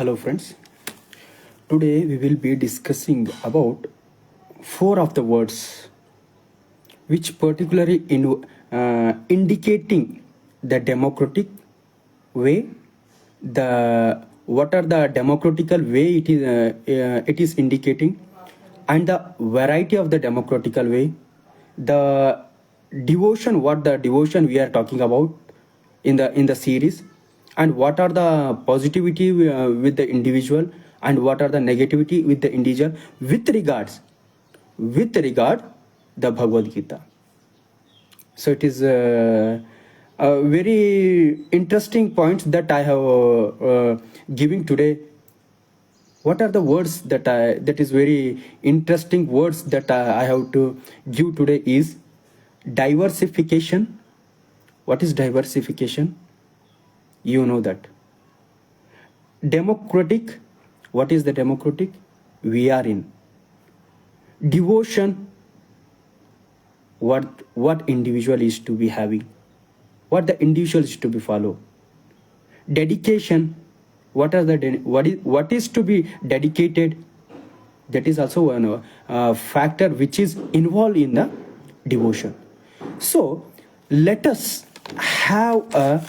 Hello friends. Today we will be discussing about four of the words which particularly indicating the democratic way, the what are the democratical way it is indicating, and the variety of the democratical way, the devotion, what the devotion we are talking about in the series, and what are the positivity with the individual, and what are the negativity with the individual with regard the Bhagavad Gita. So it is a very interesting points that I have giving today. What are the words that is very interesting words that I have to give today is diversification. What is diversification? You know that. Democratic. What is the democratic? We are in. Devotion. What individual is to be having, what the individual is to be follow. Dedication. What is to be dedicated? That is also one factor which is involved in the devotion. So let us have a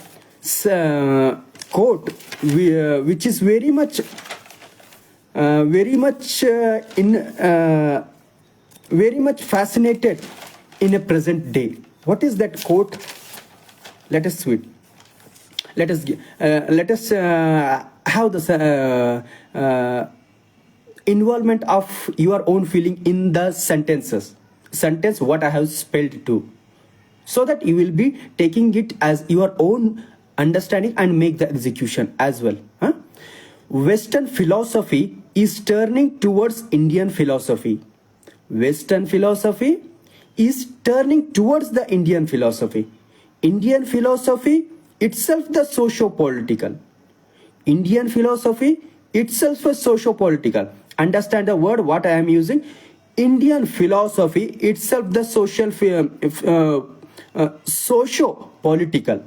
quote which is very much fascinated in a present day. What is that quote? Let us have the involvement of your own feeling in the sentence what I have spelled to, so that you will be taking it as your own understanding and make the execution as well. Western philosophy is turning towards Indian philosophy. Western philosophy is turning towards the Indian philosophy. Indian philosophy itself the socio-political. Indian philosophy itself is socio-political. Understand the word what I am using. Indian philosophy itself the socio-political.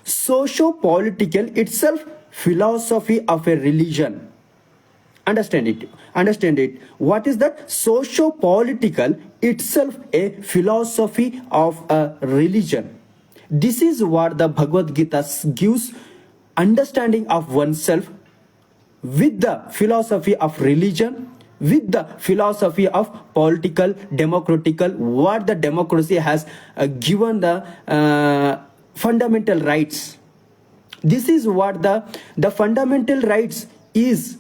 Socio-political itself philosophy of a religion. Understand it. What is that? Socio-political itself a philosophy of a religion. This is what the Bhagavad Gita gives understanding of oneself with the philosophy of religion, with the philosophy of political, democratical, what the democracy has given the fundamental rights. This is what the fundamental rights is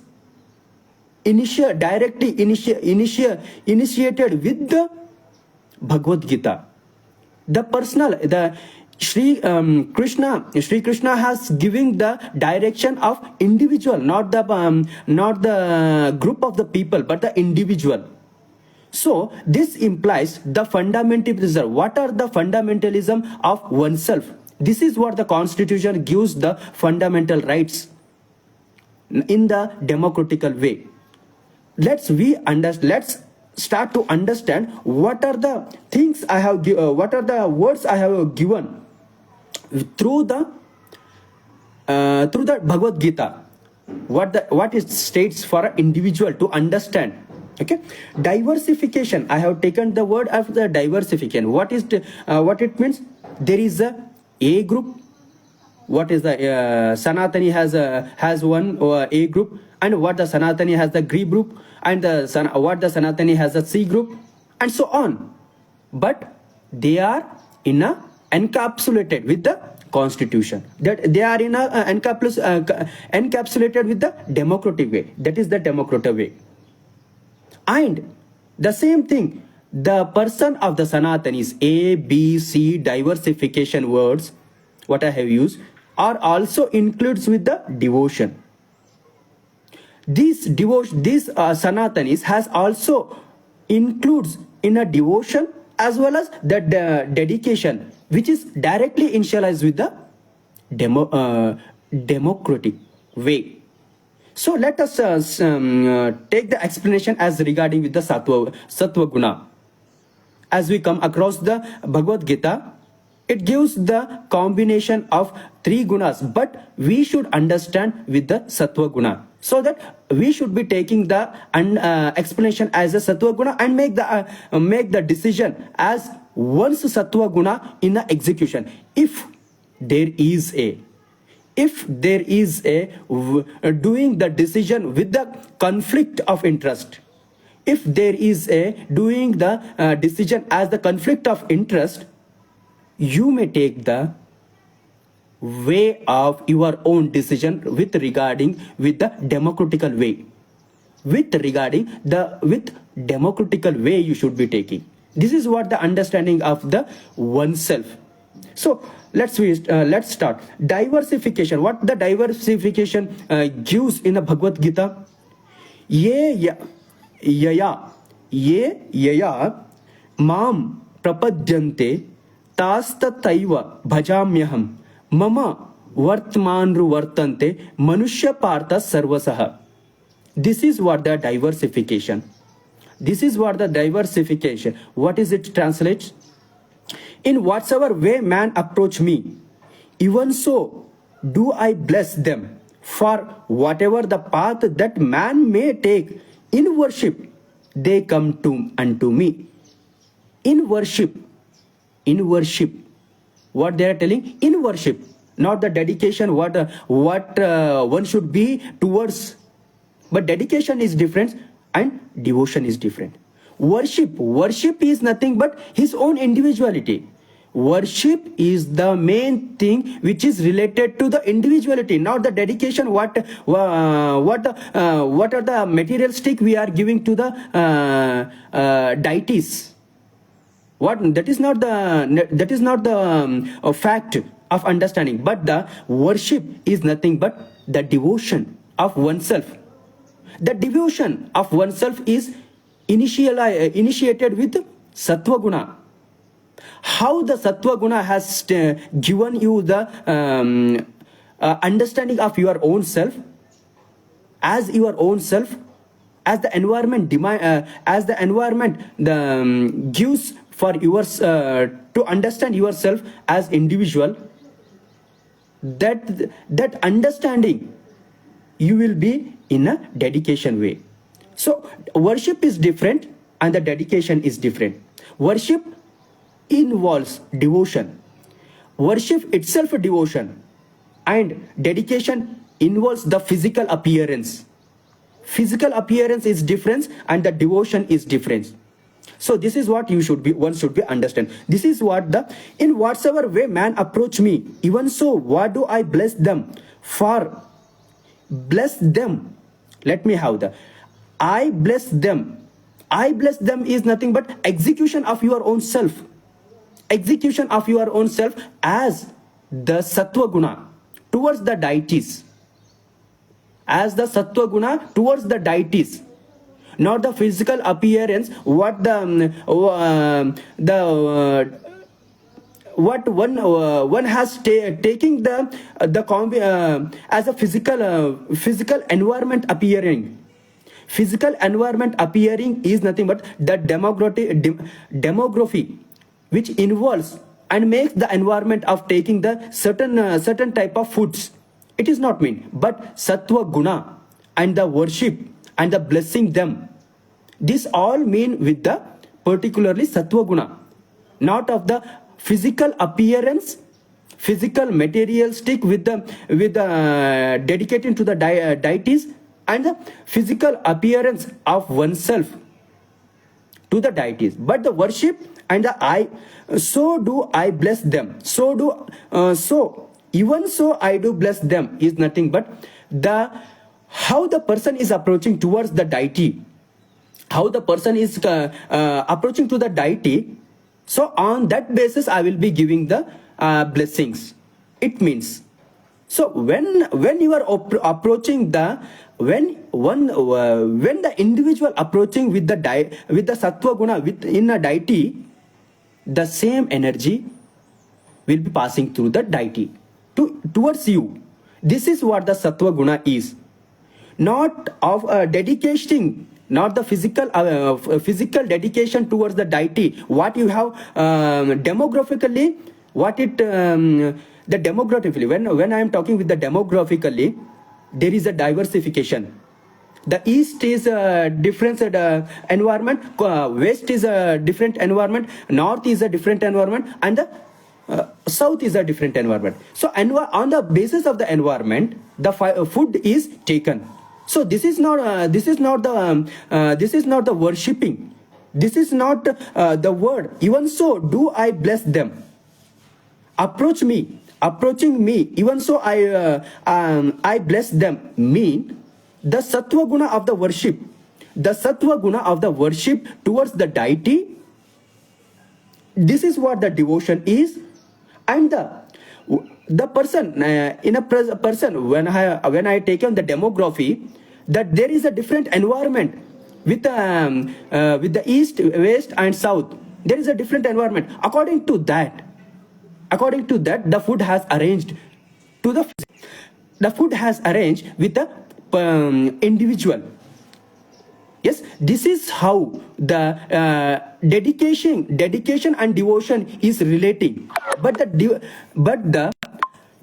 directly initiated with the Bhagavad Gita. The Sri Krishna has given the direction of individual, not the group of the people, but the individual. So this implies the fundamentalism. What are the fundamentalism of oneself? This is what the Constitution gives the fundamental rights in the democratical way. Let's start to understand what are the things I have what are the words I have given through the Bhagavad Gita, what it states for an individual to understand. Okay, diversification. I have taken the word of the diversification. What what it means? There is a group. What is the Sanatani has one A group, and what the Sanatani has the B group, and what the Sanatani has a C group, and so on. But they are in a encapsulated with the Constitution. That they are in a encapsulated with the democratic way. That is the democratic way. And the same thing, the person of the Sanatanis, A, B, C, diversification words, what I have used, are also includes with the devotion. This Sanatanis has also includes in a devotion as well as the dedication, which is directly initialized with the democratic way. So let us take the explanation as regarding with the Sattva Guna. As we come across the Bhagavad Gita, it gives the combination of three gunas, but we should understand with the Sattva Guna. So that we should be taking the explanation as a sattva guna and make the decision as one's sattva guna in the execution. If there is a doing the decision with the conflict of interest, if there is a doing the decision as the conflict of interest, you may take the way of your own decision with the democratical way. With democratical way you should be taking. This is what the understanding of the oneself. So let's start diversification. What the diversification gives in the Bhagavad Gita? Ye yaya mam prapadyante tastataiva bhajamyaham mama vartmanru vartante manushya partha sarvasaha. This is what the diversification. What is it translates? In whatsoever way man approach me, even so do I bless them. For whatever the path that man may take in worship, they come unto me. In worship, what they are telling? In worship, not the dedication. What one should be towards. But dedication is different and devotion is different. Worship is nothing but his own individuality. Worship is the main thing which is related to the individuality, not the dedication. What are the materialistic we are giving to the deities? That is not the fact of understanding. But the worship is nothing but the devotion of oneself. The devotion of oneself is initiated with sattva guna. How the sattva guna has given you the understanding of your own self, as your own self, as the environment gives for yours to understand yourself as individual. That understanding you will be in a dedication way. So worship is different and the dedication is different. Worship involves devotion. Worship itself a devotion, and dedication involves the physical appearance. Physical appearance is different and the devotion is different. So this is what one should be understand. This is what in whatsoever way man approach me, even so what do I bless them. For bless them, let me have the I bless them is nothing but execution of your own self. Execution of your own self as the sattva guna towards the deities. As the sattva guna towards the deities, not the physical appearance. What one has taking the as a physical environment appearing. Physical environment appearing is nothing but the demography, which involves and makes the environment of taking the certain type of foods. It is not mean, but sattva guna and the worship and the blessing them, this all mean with the particularly sattva guna, not of the physical appearance, physical materialistic with the dedicating to the deities, and the physical appearance of oneself to the deities. But the worship and the so do I bless them. So even so I do bless them is nothing but how the person is approaching towards the deity, how the person is approaching to the deity. So on that basis I will be giving the blessings. It means, so when you are approaching when the individual approaching with the sattva guna in a deity, the same energy will be passing through the deity towards you. This is what the sattva guna is. Not of dedication, not the physical dedication towards the deity. What you have demographically, what it the demographically. When I am talking with the demographically, there is a diversification. The east is a different environment, west is a different environment, north is a different environment, and the south is a different environment. So on the basis of the environment, the food is taken. So this is not the worshipping. This is not the word. Even so, do I bless them? Approaching me. Even so, I bless them. Mean the sattva guna of the worship. The sattva guna of the worship towards the deity. This is what the devotion is, and the person in a person when I take on the demography, that there is a different environment with the east, west, and south. There is a different environment. According to that, the food has arranged with the individual. Yes, this is how the dedication and devotion is relating. But the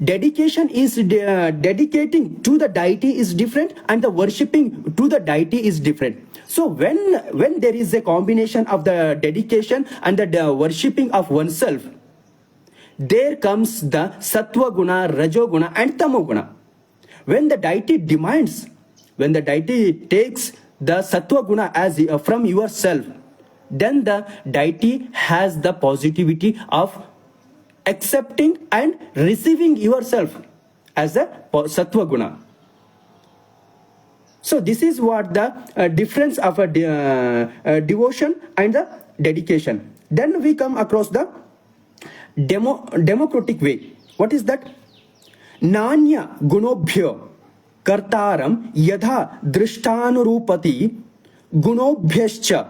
dedication is dedicating to the deity is different, and the worshipping to the deity is different. So when there is a combination of the dedication and the worshipping of oneself, there comes the sattva guna, rajo guna, and tamo guna. When the deity demands, when the deity takes the sattva guna as from yourself, then the deity has the positivity of accepting and receiving yourself as a sattva guna. So this is what the difference of a devotion and the dedication. Then we come across the democratic way. What is that? Nanya gunobhyo kartaram yadha drishtanurupati gunobhyascha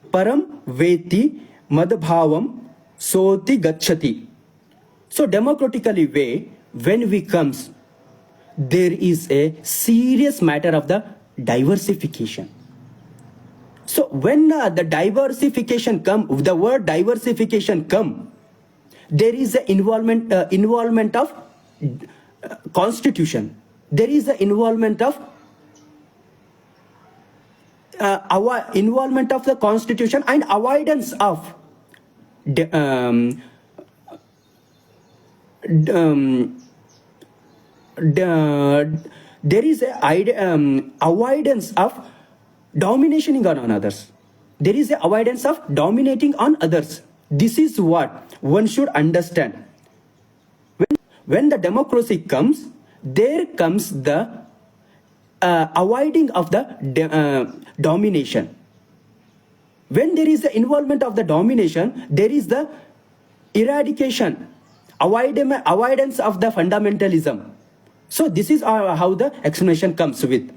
param veti madbhavam soti gacchati. So democratically way, when we comes, there is a serious matter of the diversification. So when the diversification come, the word diversification come, there is an involvement of constitution. There is an involvement of the constitution and avoidance of there is a avoidance of dominating on others. There is a avoidance of dominating on others. This is what one should understand. When the democracy comes, there comes the avoiding of the domination. When there is the involvement of the domination, there is the eradication, avoidance of the fundamentalism. So this is how the explanation comes with.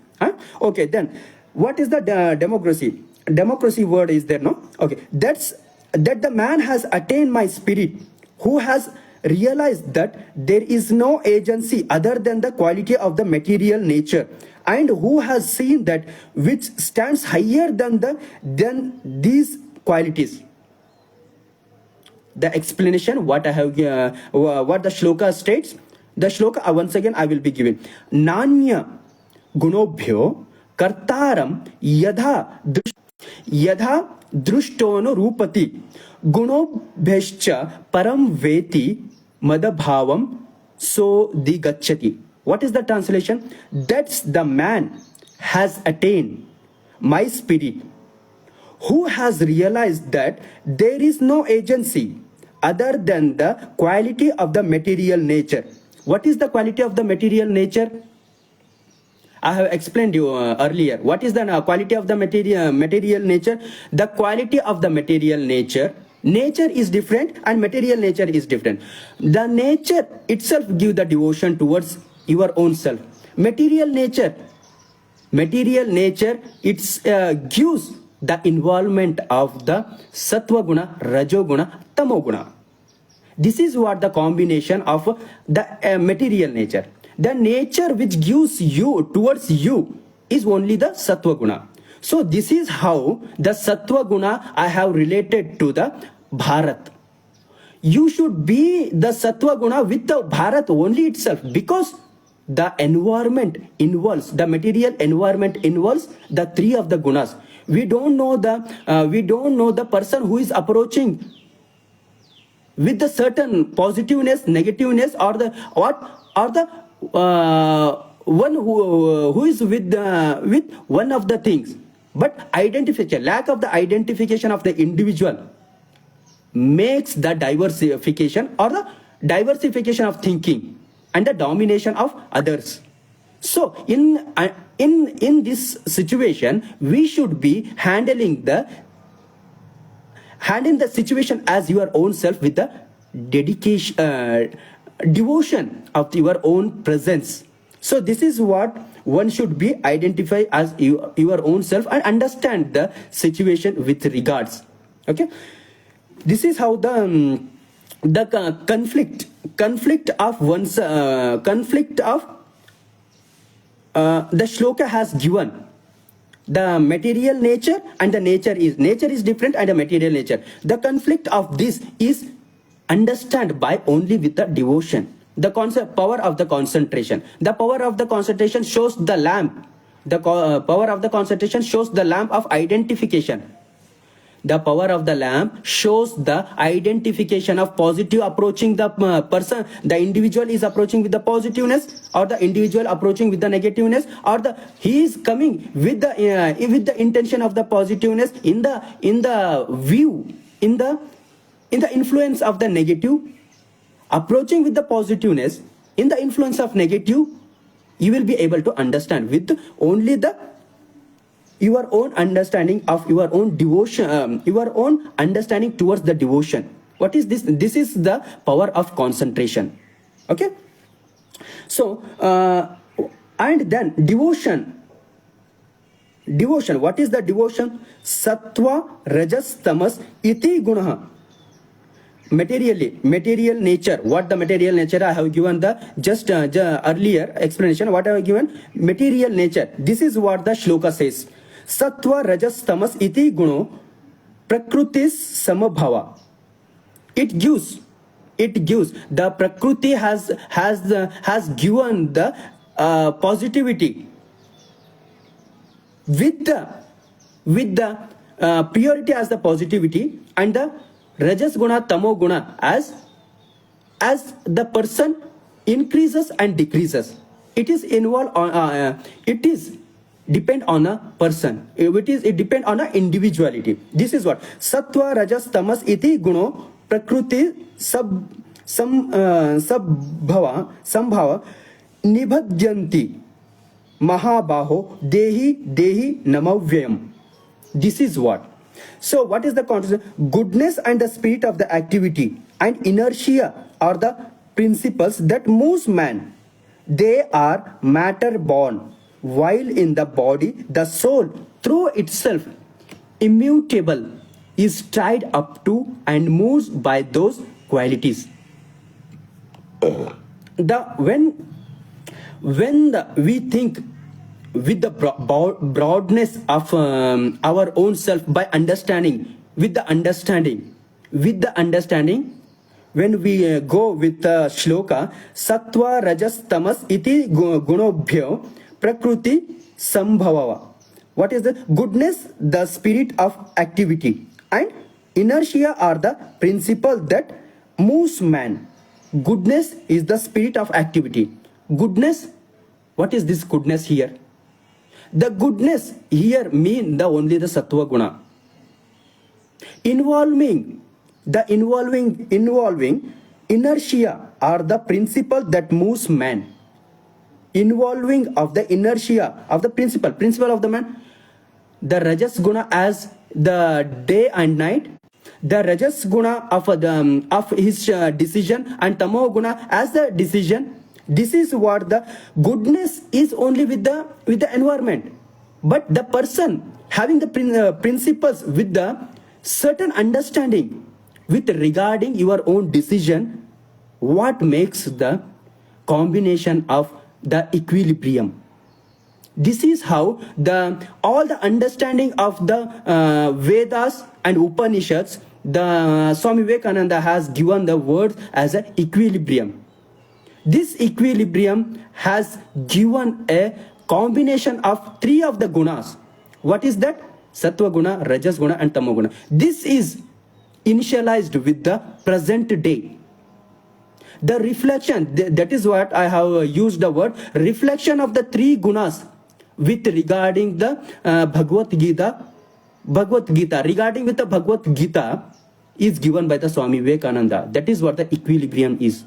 Okay, then what is the democracy? Democracy word is there, no? Okay, that the man has attained my spirit, who has realized that there is no agency other than the quality of the material nature, and who has seen that which stands higher than these qualities. The explanation what I have what the shloka states. The shloka once again I will be giving. Nanya gunobhyo kartaram yadha drushtono rupati gunobhyascha param veti madabhavam so digacchati. What is the translation? That's the man has attained my spirit, who has realized that there is no agency other than the quality of the material nature. What is the quality of the material nature? I have explained you earlier. What is the quality of the material nature? The quality of the material nature is different and material nature is different. The nature itself gives the devotion towards your own self. Material nature it gives the involvement of the sattva guna, rajo guna, tamo guna. This is what the combination of the material nature. The nature which gives you towards you is only the sattva guna. So this is how the sattva guna I have related to the Bharat. You should be the sattva guna with the Bharat only itself, because the environment involves, the material environment involves the three of the gunas. We don't know the person who is approaching with the certain positiveness, negativeness, or the one who is with one of the things. But identification, lack of the identification of the individual makes the diversification or the diversification of thinking and the domination of others. So in this situation, we should be handling the situation as your own self with the dedication, devotion of your own presence. So this is what one should be identify as your own self and understand the situation with regards. Okay, this is how the conflict of one's conflict of the shloka has given the material nature, and the nature is different, and the material nature. The conflict of this is understand by only with the devotion. The concept power of the concentration. The power of the concentration shows the lamp. The power of the concentration shows the lamp of identification. The power of the lamp shows the identification of positive approaching the person. The individual is approaching with the positiveness, or the individual approaching with the negativeness, or he is coming with the intention of the positiveness in the view, in the influence of the negative, approaching with the positiveness in the influence of negative. You will be able to understand with only your own understanding of your own devotion, your own understanding towards the devotion. What is this? This is the power of concentration. Okay. So and then devotion. What is the devotion? Sattva, rajas, tamas, iti gunaha. Material nature. What the material nature? I have given the just earlier explanation. What I have given? Material nature. This is what the shloka says. Sattva, rajas, tamas, iti guno prakrutis samabhava. It gives the prakriti has given the positivity with the purity as the positivity, and the rajas guna, tamo guna as the person increases and decreases. It is involved on it is depend on a person. It depend on a individuality. This is what sattva, rajas, tamas iti guno prakriti sambhava nibhadyanti mahabaho dehi namavyayam. This is what. So what is the concept? Goodness and the spirit of the activity and inertia are the principles that moves man. They are matter born, while in the body the soul through itself immutable is tied up to and moves by those qualities. We think with the broadness of our own self, by understanding, with the understanding, when we go with the shloka sattva, rajas, tamas iti gunobhyo prakriti sambhava. What is the goodness? The spirit of activity, and inertia are the principle that moves man. Goodness is the spirit of activity. Goodness, what is this goodness here? The goodness here mean only the sattva guna. Involving inertia are the principle that moves man. Involving of the inertia of the principle of the man. The rajas guna as the day and night. The rajas guna of his decision, and tamo guna as the decision. This is what the goodness is, only with the environment. But the person having the principles with the certain understanding with regarding your own decision, what makes the combination of the equilibrium. This is how all the understanding of the Vedas and Upanishads, the Swami Vivekananda has given the words as an equilibrium. This equilibrium has given a combination of three of the gunas. What is that? Sattva guna, Rajas guna and Tamo guna. This is initialized with the present day. The reflection, that is what I have used the word, reflection of the three gunas with regarding the Bhagavad Gita, regarding with the Bhagavad Gita is given by the Swami Vivekananda. That is what the equilibrium is.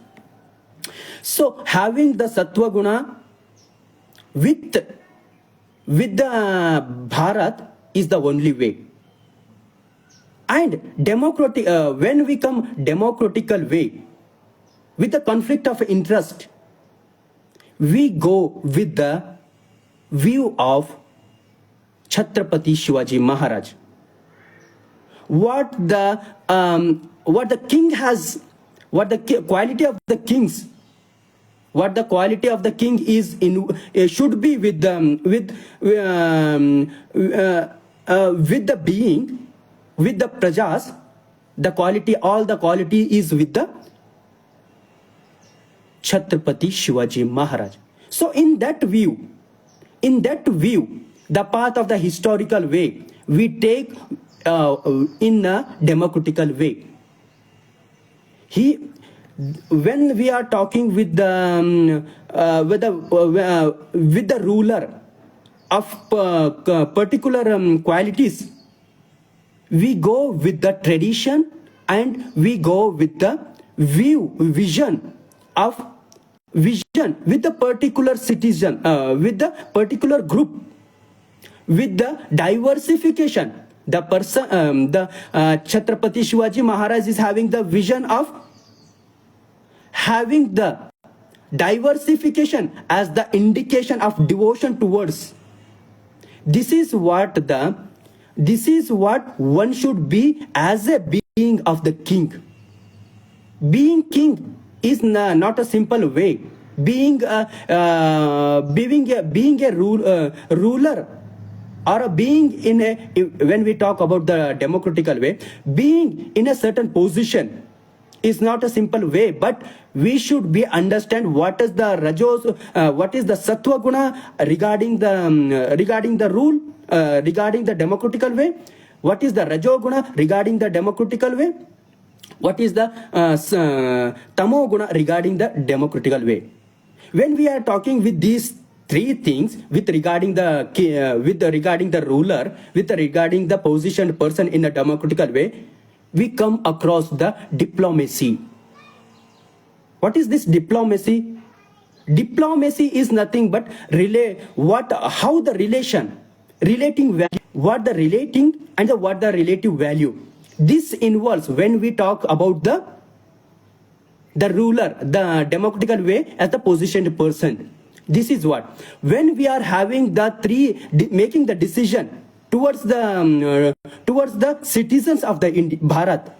So having the Sattva guna with the Bharat is the only way. And democratic, when we come democratical way, with the conflict of interest, we go with the view of Chhatrapati Shivaji Maharaj. What the king has, what the quality of the kings, what the quality of the king is in should be with the being, with the prajas, the quality, all the quality is with the Chhatrapati Shivaji Maharaj. So in that view, the path of the historical way, we take in a democratical way. When we are talking with the ruler of particular qualities, we go with the tradition and we go with the vision with the particular citizen, with the particular group, with the diversification. The person, the Chhatrapati Shivaji Maharaj is having the vision of having the diversification as the indication of devotion towards. This is what one should be as a being of the king. Being king is not a simple way. Being a ruler, or being in a, when we talk about the democratical way, being in a certain position is not a simple way, but we should be understand what is the rajos, what is the sattva guna regarding the rule, regarding the democratical way, what is the rajo guna regarding the democratical way, what is the tamo guna regarding the democratical way. When we are talking with these three things, with regarding the ruler, with regarding the positioned person in a democratical way, we come across the diplomacy. What is this diplomacy? Diplomacy is nothing but how the relation, relating value, what the relating and what the relative value. This involves when we talk about the ruler, the democratical way as the positioned person. This is what, when we are having the making the decision towards the citizens of the Bharat,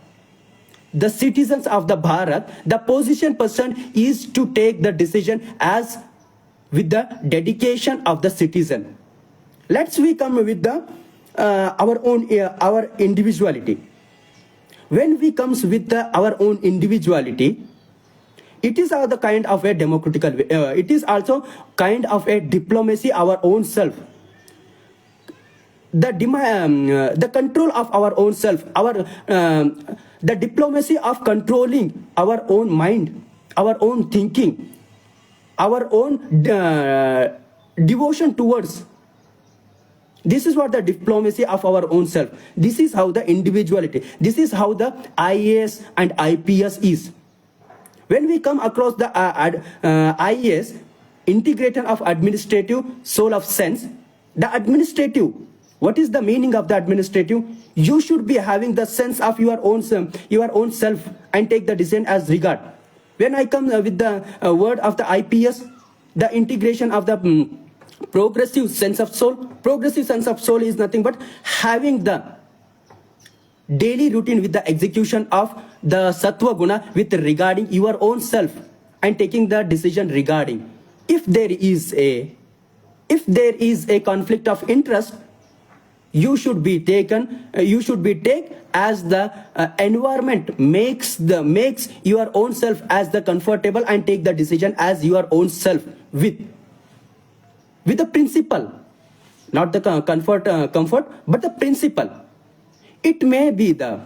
the citizens of the Bharat, the positioned person is to take the decision as with the dedication of the citizen. Let's we come with the our individuality. When we comes with our own individuality, it is the kind of a democratical way. It is also kind of a diplomacy, our own self. The control of our own self, the diplomacy of controlling our own mind, our own thinking, our own devotion towards. This is what the diplomacy of our own self. This is how the individuality. This is how the IAS and IPS is. When we come across the IAS, integrator of administrative soul of sense, the administrative, what is the meaning of the administrative? You should be having the sense of your own self and take the decision as regard. When I come with the word of the IPS, the integration of the progressive sense of soul. Progressive sense of soul is nothing but having the daily routine with the execution of the sattva guna with regarding your own self and taking the decision regarding. If there is a conflict of interest, you should be taken, you should be take as the environment makes your own self as the comfortable, and take the decision as your own self with the principle, not the comfort, but the principle. It may be the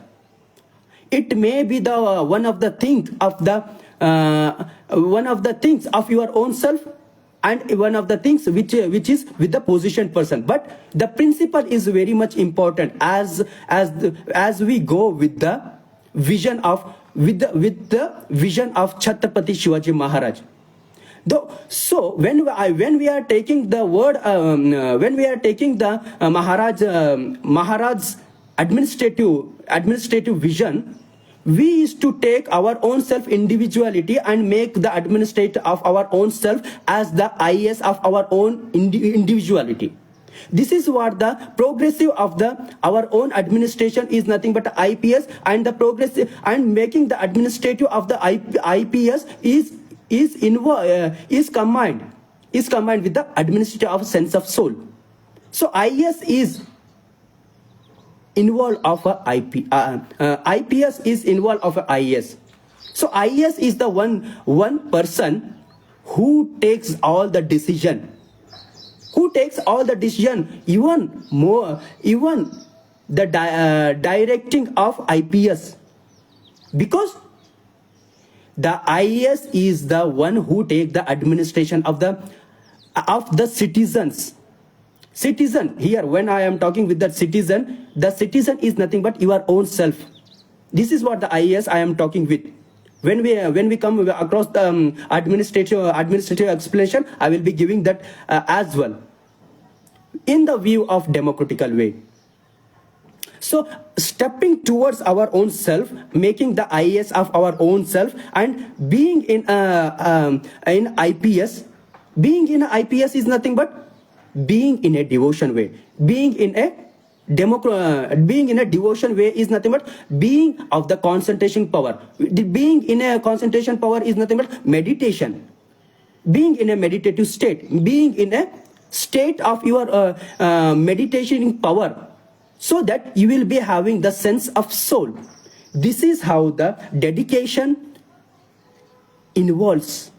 one of the things of the one of the things of your own self, and one of the things which is with the positioned person, but the principle is very much important as we go with the vision of vision of Chhatrapati Shivaji Maharaj. Though, so when we are taking the word, when we are taking the Maharaj's administrative vision, we is to take our own self individuality and make the administrator of our own self as the IAS of our own individuality. This is what the progressive of the our own administration is nothing but IPS, and the progressive and making the administrative of the IPS is combined with the administrative of sense of soul. So IS is involved of a IPS is involved of a IS. So IS is the one person who takes all the decision, even the directing of IPS, because the IS is the one who take the administration of the citizens. Citizen, here when I am talking with the citizen is nothing but your own self. This is what the IAS I am talking with. When we come across the administrative explanation, I will be giving that as well, in the view of democratical way. So stepping towards our own self, making the IAS of our own self, and being in IPS. Being in IPS is nothing but being in a devotion way. Being in a devotion way is nothing but being of the concentration power. Being in a concentration power is nothing but meditation. Being in a meditative state, being in a state of your meditation power, so that you will be having the sense of soul. This is how the dedication involves.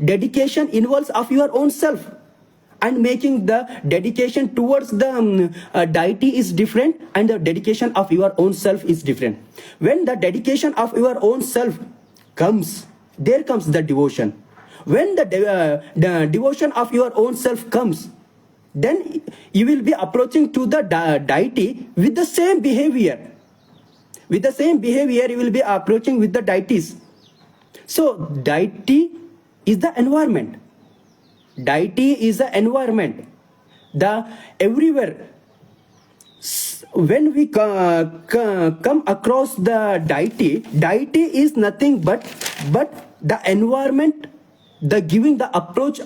Dedication involves of your own self, and making the dedication towards the deity is different, and the dedication of your own self is different. When the dedication of your own self comes, there comes the devotion. When the devotion of your own self comes, then you will be approaching to the deity with the same behavior. With the same behavior, you will be approaching with the deities. So deity is the environment. Deity is the environment. The everywhere. When we come across the deity is nothing but the environment, the giving the approach,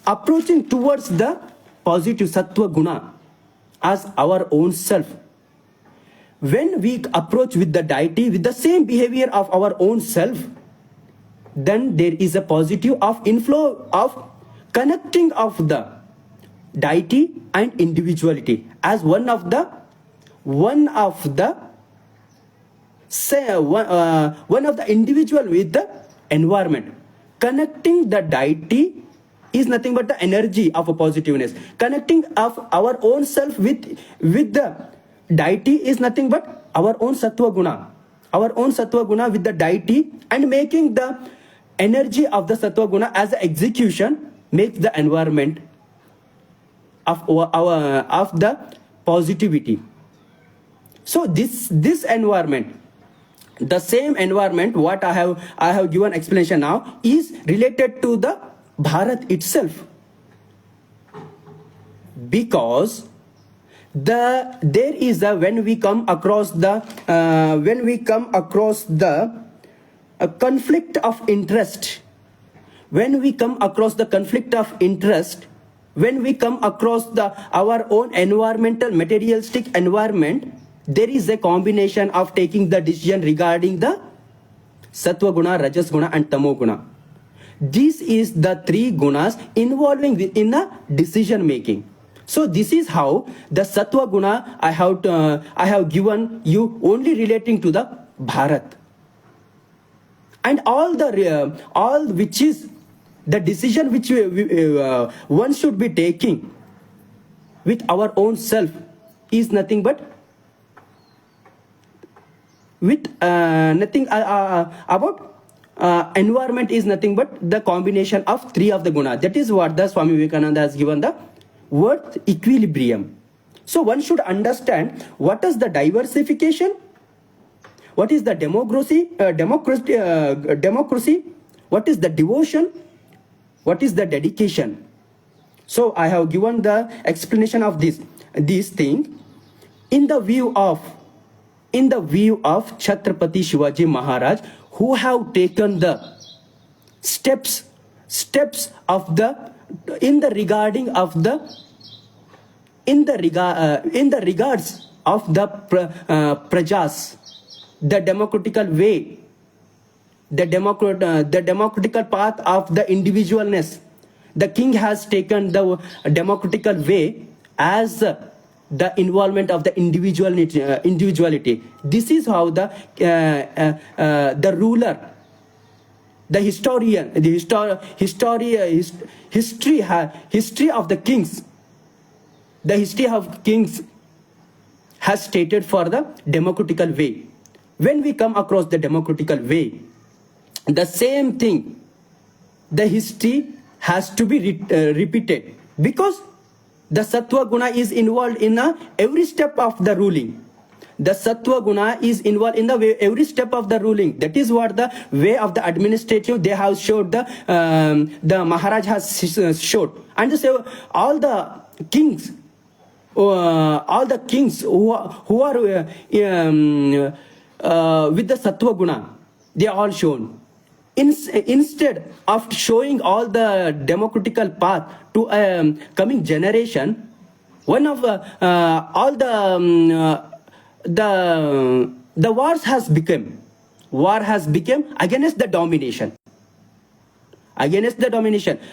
approaching towards the positive sattva guna as our own self. When we approach with the deity with the same behavior of our own self, then there is a positive of inflow of connecting of the deity and individuality as one of the individual with the environment. Connecting the deity is nothing but the energy of a positiveness. Connecting of our own self with the deity is nothing but our own sattva guna. Our own sattva guna with the deity, and making the energy of the sattva guna as an execution makes the environment of the positivity. So this environment, the same environment what I have given explanation now, is related to the Bharat itself, because there is a when we come across the conflict of interest, when we come across the conflict of interest, when we come across our own environmental materialistic environment, there is a combination of taking the decision regarding the sattva guna, rajas guna and tamo guna. This is the three gunas involving in a decision making. So this is how the Sattva Guna I have given you only relating to the Bharat. And all which is the decision which one should be taking with our own self is nothing but with nothing about environment is nothing but the combination of three of the guna. That is what the Swami Vivekananda has given the word equilibrium. So one should understand what is the diversification, what is the democracy, what is the devotion, what is the dedication. So I have given the explanation of this thing in the view of Chhatrapati Shivaji Maharaj, who have taken the steps of the in the regards of the prajas, the democratical way, the democratical path of the individualness. The king has taken the democratical way as the involvement of the individuality. This is how the ruler, the historian, the history of the kings, the history of kings has stated for the democratical way. When we come across the democratical way, the same thing, the history has to be repeated, because the Sattva Guna is involved in every step of the ruling. The Sattva Guna is involved in every step of the ruling. That is what the way of the administrative they have showed, the Maharaj has showed. And so all the kings who are with the Sattva Guna, they are all shown. Instead of showing all the democratical path to coming generation, one of all the war has become against the domination.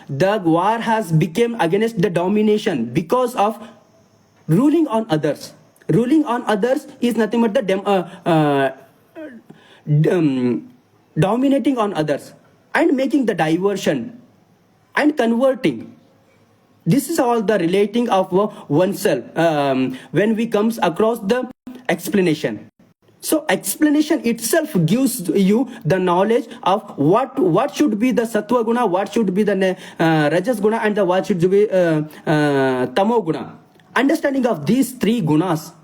The war has become against the domination because of ruling on others. Ruling on others is nothing but the dominating on others and making the diversion and converting. This is all the relating of oneself when we comes across the explanation. So explanation itself gives you the knowledge of what should be the Sattva Guna, what should be the Rajas Guna, and what should be Tamo Guna. Understanding of these three gunas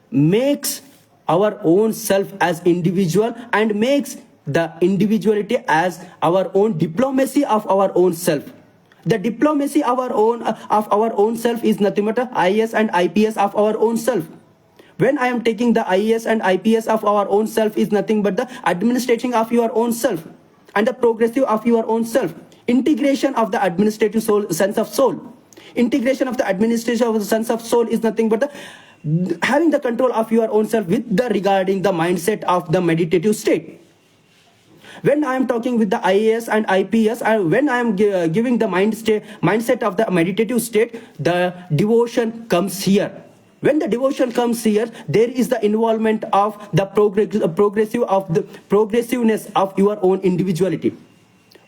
makes our own self as individual and makes the individuality as our own diplomacy of our own self. The diplomacy of our own self is nothing but IAS and IPS of our own self. When I am taking the IAS and IPS of our own self is nothing but the administration of your own self and the progressive of your own self. Integration of the administrative soul, sense of soul. Integration of the administration of the sense of soul is nothing but the having the control of your own self with the regarding the mindset of the meditative state. When I am talking with the IAS and IPS, when I am giving the mindset of the meditative state, the devotion comes here. When the devotion comes here, there is the involvement of the progressiveness of your own individuality.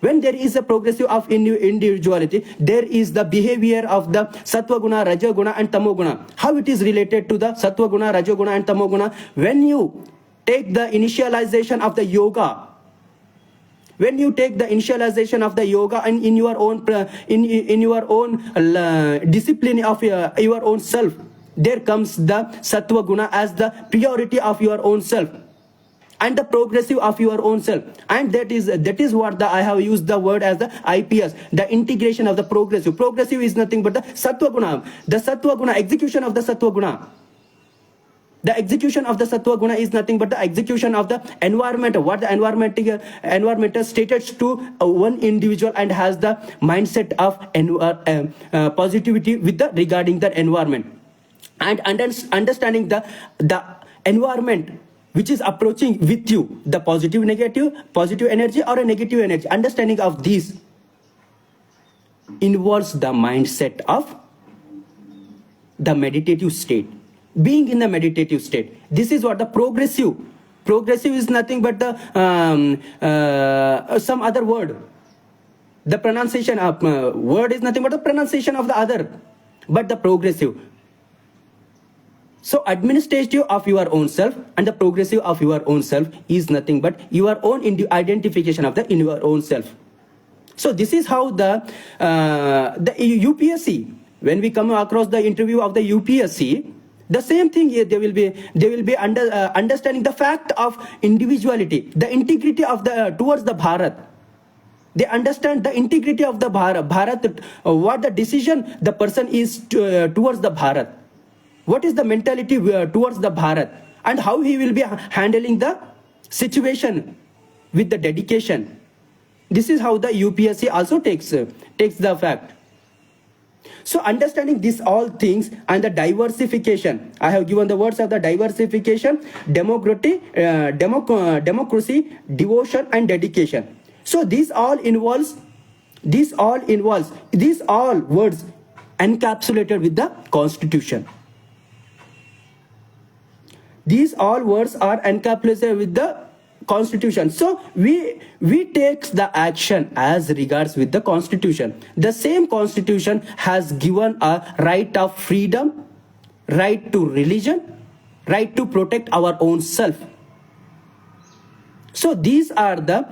When there is a progressive of individuality, there is the behavior of the Sattva Guna, Raja Guna, and Tamo Guna. How it is related to the Sattva Guna, Raja Guna, and Tamo Guna? When you take the initialization of the yoga, when you take the initialization of the yoga and in your own discipline of your own self, there comes the Sattva Guna as the priority of your own self and the progressive of your own self. And that is what I have used the word as the IPS, the integration of the progressive. Progressive is nothing but the Sattva Guna. The Sattva Guna, execution of the Sattva Guna. The execution of the Sattva Guna is nothing but the execution of the environment, what the environment stated to one individual and has the mindset of positivity with the regarding the environment. And understanding the environment which is approaching with you, the positive energy or a negative energy. Understanding of these involves the mindset of the meditative state. Being in the meditative state. This is what the progressive. Progressive is nothing but the some other word. The pronunciation of word is nothing but the pronunciation of the other. But the progressive. So administrative of your own self and the progressive of your own self is nothing but your own identification of the in your own self. So this is how the UPSC, when we come across the interview of the UPSC, the same thing here, they will be understanding the fact of individuality, the integrity of the towards the Bharat. They understand the integrity of the Bharat, what the decision the person is towards the Bharat. What is the mentality towards the Bharat, and how he will be handling the situation with the dedication. This is how the UPSC also takes the fact. So understanding these all things and the diversification, I have given the words of the diversification, democracy, devotion and dedication. So these all words encapsulated with the Constitution. These all words are encapsulated with the Constitution. So we take the action as regards with the Constitution. The same Constitution has given a right of freedom, right to religion, right to protect our own self. So these are the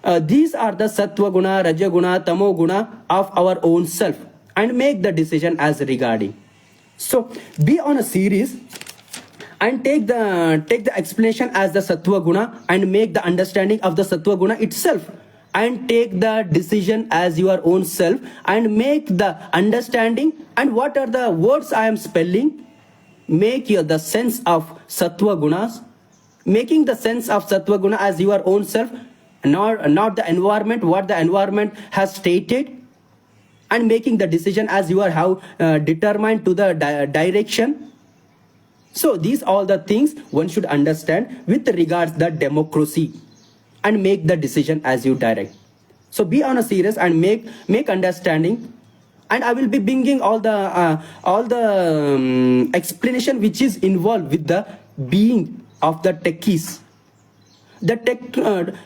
sattva guna, raja guna, tamo guna of our own self, and make the decision as regarding. So be on a series and take the explanation as the sattva guna and make the understanding of the sattva guna itself, and take the decision as your own self and make the understanding and what are the words I am spelling. Make the sense of sattva gunas, making the sense of sattva guna as your own self, not the environment, what the environment has stated, and making the decision as you are how determined to the direction. So these all the things one should understand with regards the democracy, and make the decision as you direct. So be on a serious and make understanding, and I will be bringing all the explanation which is involved with the being of the techies.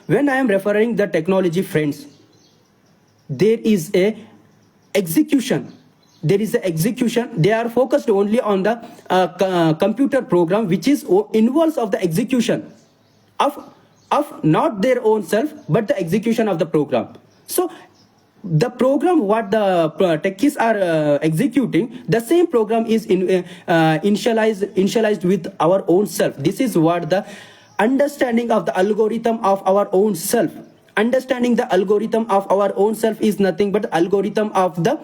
When I am referring the technology, friends, there is a execution. There is an execution. They are focused only on the computer program, which is involves of the execution of not their own self, but the execution of the program. So the program what the techies are executing, the same program is initialized with our own self. This is what the understanding of the algorithm of our own self. Understanding the algorithm of our own self is nothing but the algorithm of the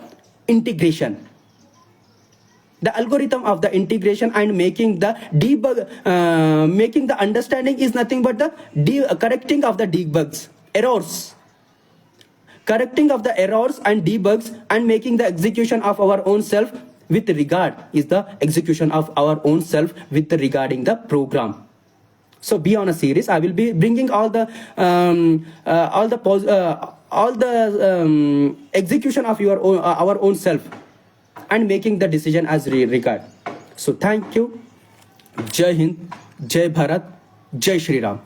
integration. The algorithm of the integration and making the debug, making the understanding is nothing but the correcting of the debugs, errors. Correcting of the errors and debugs and making the execution of our own self with regard is the execution of our own self with regarding the program. So be on a series. I will be bringing all the execution of your own, our own self, and making the decision as regard. So thank you. Jai Hind, Jai Bharat, Jai Shri Ram.